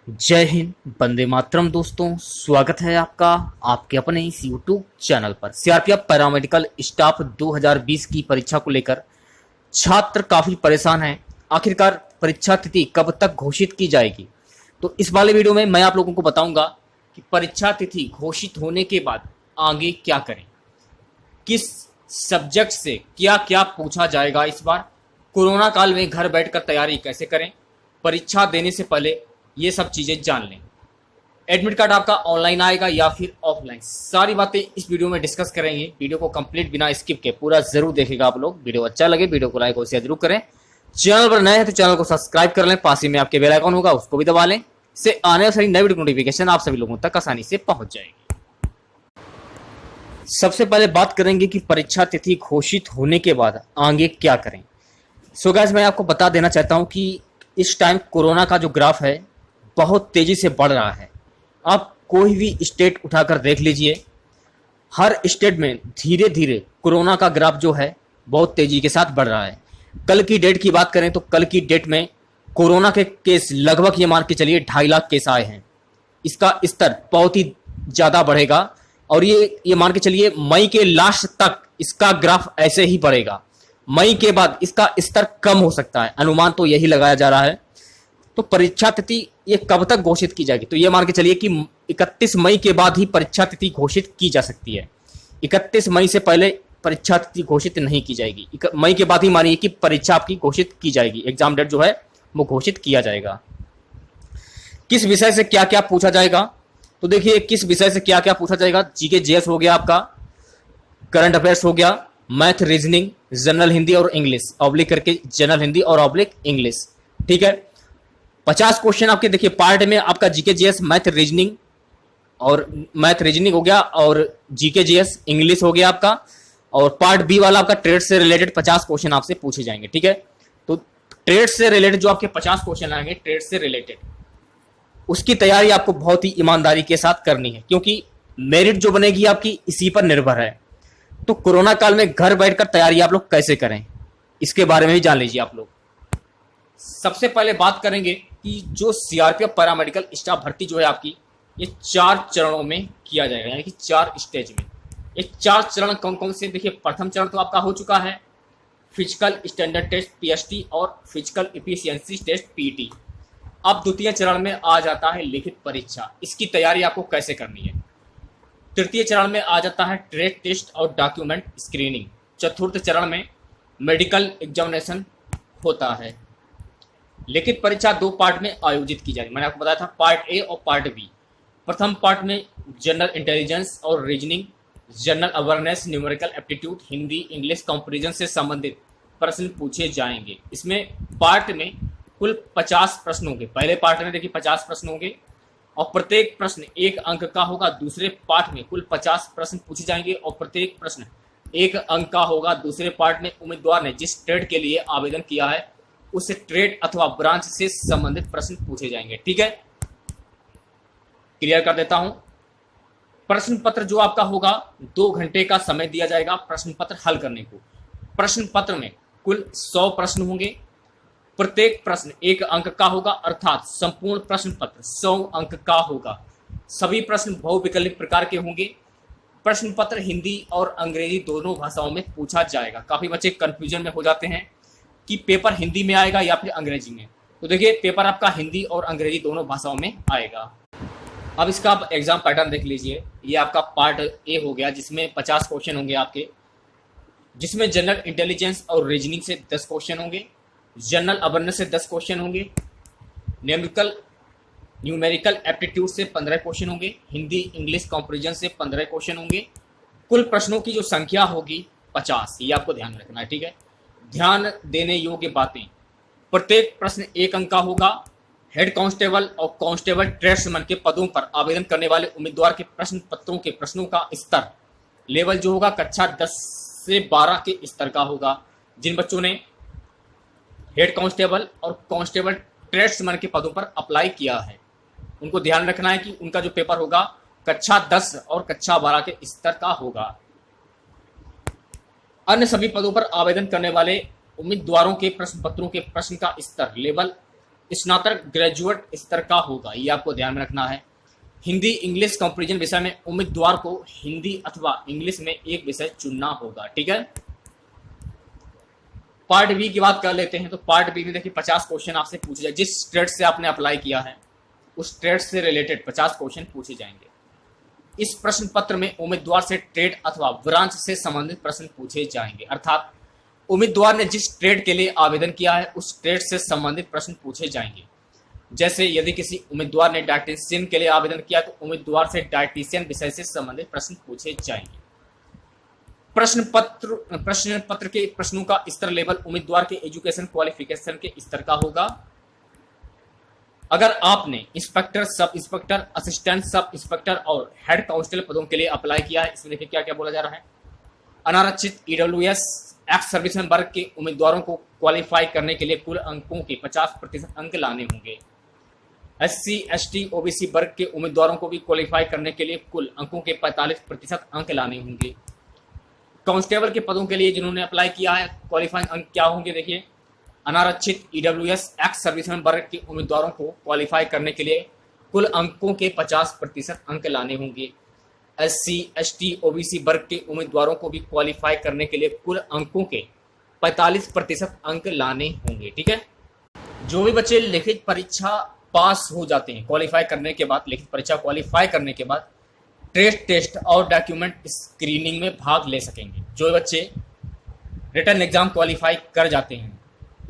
जय हिंद, वंदे मातरम। दोस्तों, स्वागत है आपका आपके अपने इस यूट्यूब चैनल पर। सीआरपीएफ पैरामेडिकल स्टाफ 2020 की परीक्षा को लेकर छात्र काफी परेशान हैं। आखिरकार परीक्षा तिथि कब तक घोषित की जाएगी? तो इस वाले वीडियो में मैं आप लोगों को बताऊंगा कि परीक्षा तिथि घोषित होने के बाद आगे क्या करें, किस सब्जेक्ट से क्या क्या पूछा जाएगा इस बार, कोरोना काल में घर बैठकर तैयारी कैसे करें, परीक्षा देने से पहले ये सब चीजें जान लें। एडमिट कार्ड आपका ऑनलाइन आएगा या फिर ऑफलाइन, सारी बातें इस वीडियो में डिस्कस करेंगे। वीडियो को कंप्लीट बिना स्किप के पूरा जरूर देखेगा आप लोग। वीडियो अच्छा लगे वीडियो को लाइक और शेयर जरूर करें। चैनल पर नए हैं तो चैनल को सब्सक्राइब कर लें, पास ही में आपके बेल आइकन होगा उसको भी दबा लें। इससे आने वाली नई वीडियो नोटिफिकेशन आप सभी लोगों तक आसानी से पहुंच जाएगी। सबसे पहले बात करेंगे कि परीक्षा तिथि घोषित होने के बाद आगे क्या करें। सो गाइस, मैं आपको बता देना चाहता हूं कि इस टाइम कोरोना का जो ग्राफ है बहुत तेजी से बढ़ रहा है। आप कोई भी स्टेट उठाकर देख लीजिए, हर स्टेट में धीरे धीरे कोरोना का ग्राफ जो है बहुत तेजी के साथ बढ़ रहा है। कल की डेट की बात करें तो कल की डेट में कोरोना के केस लगभग ये मान के चलिए 2.5 लाख केस आए हैं। इसका स्तर बहुत ही ज्यादा बढ़ेगा और ये मान के चलिए मई के लास्ट तक इसका ग्राफ ऐसे ही बढ़ेगा। मई के बाद इसका स्तर कम हो सकता है, अनुमान तो यही लगाया जा रहा है। तो परीक्षा तिथि ये कब तक घोषित की जाएगी? तो ये मान के चलिए कि 31 मई के बाद ही परीक्षा तिथि घोषित की जा सकती है। 31 मई से पहले परीक्षा तिथि घोषित नहीं की जाएगी। मई के बाद ही मानिए कि परीक्षा आपकी घोषित की जाएगी, एग्जाम डेट जो है वो घोषित किया जाएगा। किस विषय से क्या क्या पूछा जाएगा? तो देखिए, किस विषय से क्या क्या पूछा जाएगा। जीके जीएस हो गया, आपका करंट अफेयर्स हो गया, मैथ, रीजनिंग, जनरल हिंदी और इंग्लिश, ऑब्लिक करके जनरल हिंदी और ऑब्लिक इंग्लिश। ठीक है, 50 क्वेश्चन आपके देखिए पार्ट में आपका जीके जीएस, मैथ रीजनिंग हो गया और जीके जीएस इंग्लिश हो गया आपका। और पार्ट बी वाला आपका ट्रेड से रिलेटेड 50 क्वेश्चन आपसे पूछे जाएंगे। ठीक है, तो ट्रेड से रिलेटेड जो आपके 50 क्वेश्चन आएंगे ट्रेड से रिलेटेड, उसकी तैयारी आपको बहुत ही ईमानदारी के साथ करनी है, क्योंकि मेरिट जो बनेगी आपकी इसी पर निर्भर है। तो कोरोना काल में घर बैठकर तैयारी आप लोग कैसे करें, इसके बारे में भी जान लीजिए आप लोग। सबसे पहले बात करेंगे कि जो सीआरपीएफ पैरामेडिकल स्टाफ भर्ती जो है आपकी, ये 4 चरणों में किया जाएगा, यानी कि 4 स्टेज में। ये 4 चरण कौन कौन से? देखिए, प्रथम चरण तो आपका हो चुका है, फिजिकल स्टैंडर्ड टेस्ट पीएसटी और फिजिकल एफिशिएंसी टेस्ट पीटी। अब द्वितीय चरण में आ जाता है लिखित परीक्षा, इसकी तैयारी आपको कैसे करनी है। तृतीय चरण में आ जाता है ट्रेड टेस्ट और डॉक्यूमेंट स्क्रीनिंग। चतुर्थ चरण में मेडिकल एग्जामिनेशन होता है। लिखित परीक्षा 2 पार्ट में आयोजित की जाएगी, मैंने आपको बताया था, पार्ट ए और पार्ट बी। प्रथम पार्ट में जनरल इंटेलिजेंस और reasoning, general awareness, numerical aptitude, Hindi English comparison से संबंधित प्रश्न पूछे जाएंगे। इसमें पार्ट में कुल 50 प्रश्न होंगे। पहले पार्ट में देखिए 50 प्रश्न होंगे और प्रत्येक प्रश्न 1 अंक का होगा। दूसरे पार्ट में कुल 50 प्रश्न पूछे जाएंगे और प्रत्येक प्रश्न 1 अंक का होगा। दूसरे पार्ट में उम्मीदवार ने जिस ट्रेड के लिए आवेदन किया है उस ट्रेड अथवा ब्रांच से संबंधित प्रश्न पूछे जाएंगे। ठीक है, क्लियर कर देता हूं। प्रश्न पत्र जो आपका होगा, 2 घंटे का समय दिया जाएगा प्रश्न पत्र हल करने को। प्रश्न पत्र में कुल 100 प्रश्न होंगे। प्रत्येक प्रश्न 1 अंक का होगा, अर्थात संपूर्ण प्रश्न पत्र 100 अंक का होगा। सभी प्रश्न बहुविकल्पित प्रकार के होंगे। प्रश्न पत्र हिंदी और अंग्रेजी दोनों भाषाओं में पूछा जाएगा। काफी बच्चे कंफ्यूजन में हो जाते हैं कि पेपर हिंदी में आएगा या फिर अंग्रेजी में। तो देखिए, पेपर आपका हिंदी और अंग्रेजी दोनों भाषाओं में आएगा। अब इसका आप एग्जाम पैटर्न देख लीजिए। ये आपका पार्ट ए हो गया, जिसमें 50 क्वेश्चन होंगे आपके, जिसमें जनरल इंटेलिजेंस और रीजनिंग से 10 क्वेश्चन होंगे, जनरल अवेयरनेस से 10 क्वेश्चन होंगे, न्यूमेरिकल एप्टीट्यूड से 15 क्वेश्चन होंगे, हिंदी इंग्लिश कंपैरिजन से 15 क्वेश्चन होंगे। कुल प्रश्नों की जो संख्या होगी 50, ये आपको ध्यान रखना है। ठीक है, ध्यान देने योग्य बातें, प्रत्येक प्रश्न 1 अंक का होगा। हेड कांस्टेबल और कांस्टेबल ट्रेड्समैन के पदों पर आवेदन करने वाले उम्मीदवार के प्रश्न पत्रों के प्रश्नों का स्तर लेवल जो होगा कक्षा 10 से 12 के स्तर का होगा। जिन बच्चों ने हेड कांस्टेबल और कांस्टेबल ट्रेड्समैन के पदों पर अप्लाई किया है, उनको ध्यान रखना है कि उनका जो पेपर होगा कक्षा 10 और कक्षा 12 के स्तर का होगा। अन्य सभी पदों पर आवेदन करने वाले उम्मीदवारों के प्रश्न पत्रों के प्रश्न का स्तर लेवल स्नातक ग्रेजुएट स्तर का होगा, ये आपको ध्यान में रखना है। हिंदी इंग्लिश कंपैरिजन विषय में उम्मीदवार को हिंदी अथवा इंग्लिश में एक विषय चुनना होगा, ठीक है। पार्ट बी की बात कर लेते हैं। तो पार्ट बी में देखिए 50 क्वेश्चन आपसे पूछे जाए, जिस ट्रेड से आपने अप्लाई किया है उस ट्रेड से रिलेटेड 50 क्वेश्चन पूछे जाएंगे। इस प्रश्न पत्र में उम्मीदवार से ट्रेड अथवा ब्रांच से संबंधित प्रश्न पूछे जाएंगे, अर्थात उम्मीदवार ने जिस ट्रेड के लिए आवेदन किया है उस ट्रेड से संबंधित प्रश्न पूछे जाएंगे। जैसे यदि किसी उम्मीदवार ने डायटीशियन के लिए आवेदन किया तो उम्मीदवार से डायटीशियन विषय से संबंधित प्रश्न पूछे जाएंगे। प्रश्न पत्र के प्रश्नों का स्तर लेवल उम्मीदवार के एजुकेशन क्वालिफिकेशन के स्तर का होगा। अगर आपने inspector, sub inspector, assistant sub inspector और हेड कांस्टेबल पदों के लिए अप्लाई किया है, इसमें देखिए क्या क्या बोला जा रहा है। अनारक्षित ईडब्ल्यूएस एक्स सर्विसमैन वर्ग के उम्मीदवारों को क्वालिफाई करने के लिए कुल अंकों के 50% अंक लाने होंगे। एससी, एसटी, ओबीसी वर्ग के उम्मीदवारों को भी क्वालिफाई करने के लिए कुल अंकों के 45% अंक लाने होंगे। कांस्टेबल के पदों के लिए जिन्होंने अप्लाई किया है क्वालिफाइंग अंक क्या होंगे, देखिए अनारक्षित ईडब्ल्यूएस एक्स सर्विसमैन वर्ग के उम्मीदवारों को क्वालिफाई करने के लिए कुल अंकों के 50% अंक लाने होंगे। एससी, एसटी, ओबीसी वर्ग के उम्मीदवारों को भी क्वालिफाई करने के लिए कुल अंकों के 45% अंक लाने होंगे, ठीक है। जो भी बच्चे लिखित परीक्षा पास हो जाते हैं क्वालिफाई करने के बाद, लिखित परीक्षा क्वालिफाई करने के बाद ट्रेड टेस्ट और डॉक्यूमेंट स्क्रीनिंग में भाग ले सकेंगे। जो बच्चे रिटन एग्जाम क्वालिफाई कर जाते हैं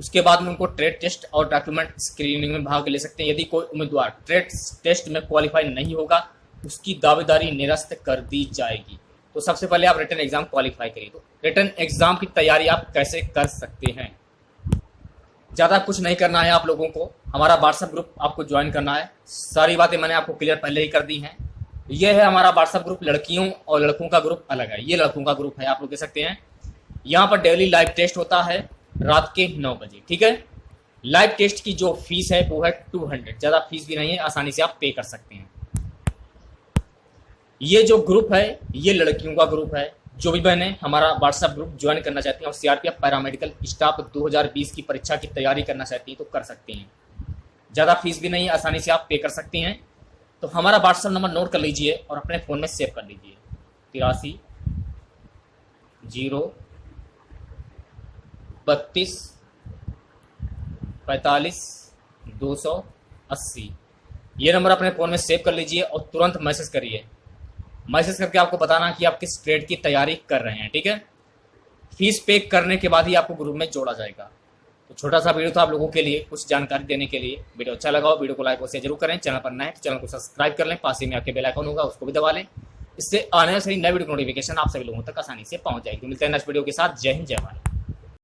उसके बाद में उनको ट्रेड टेस्ट और डॉक्यूमेंट स्क्रीनिंग में भाग ले सकते हैं। यदि कोई उम्मीदवार ट्रेड टेस्ट में क्वालिफाई नहीं होगा उसकी दावेदारी निरस्त कर दी जाएगी। तो सबसे पहले आप रिटन एग्जाम क्वालिफाई करिए। तो रिटन एग्जाम की तैयारी आप कैसे कर सकते हैं, ज़्यादा कुछ नहीं करना है आप लोगों को, हमारा व्हाट्सएप ग्रुप आपको ज्वाइन करना है। सारी बातें मैंने आपको क्लियर पहले ही कर दी हैं। यह है हमारा व्हाट्सएप ग्रुप, लड़कियों और लड़कों का ग्रुप अलग है, ये लड़कों का ग्रुप है, आप लोग देख सकते हैं। यहाँ पर डेली लाइव टेस्ट होता है रात के 9 बजे, ठीक है। लाइव टेस्ट की जो फीस है वो है 200, ज़्यादा फीस भी नहीं है, आसानी से आप पे कर सकते हैं। ये जो ग्रुप है ये लड़कियों का ग्रुप है। जो भी बहनें हमारा व्हाट्सएप ग्रुप ज्वाइन करना चाहती हैं और सीआरपीएफ पैरामेडिकल स्टाफ 2020 की परीक्षा की तैयारी करना चाहती हैं तो कर सकते हैं, ज़्यादा फीस भी नहीं है, आसानी से आप पे कर सकते हैं। तो हमारा व्हाट्सएप नंबर नोट कर लीजिए और अपने फ़ोन में सेव कर लीजिए 83 0 32 45 280। ये नंबर अपने फ़ोन में सेव कर लीजिए और तुरंत मैसेज करिए। मैसेज करके आपको बताना कि आप किस ट्रेड की तैयारी कर रहे हैं, ठीक है। फीस पे करने के बाद ही आपको ग्रुप में जोड़ा जाएगा। तो छोटा सा वीडियो था आप लोगों के लिए, कुछ जानकारी देने के लिए। वीडियो अच्छा लगा हो वीडियो को लाइक और शेयर जरूर करें। चैनल पर नए तो चैनल को सब्सक्राइब कर लें, पास ही में आपके बेल आइकन होगा उसको भी दबा लें, इससे आने वाली नई वीडियो नोटिफिकेशन आप सभी लोगों तक आसानी से पहुंच जाएगी। मिलते हैं नेक्स्ट वीडियो के साथ। जय हिंद, जय भारत।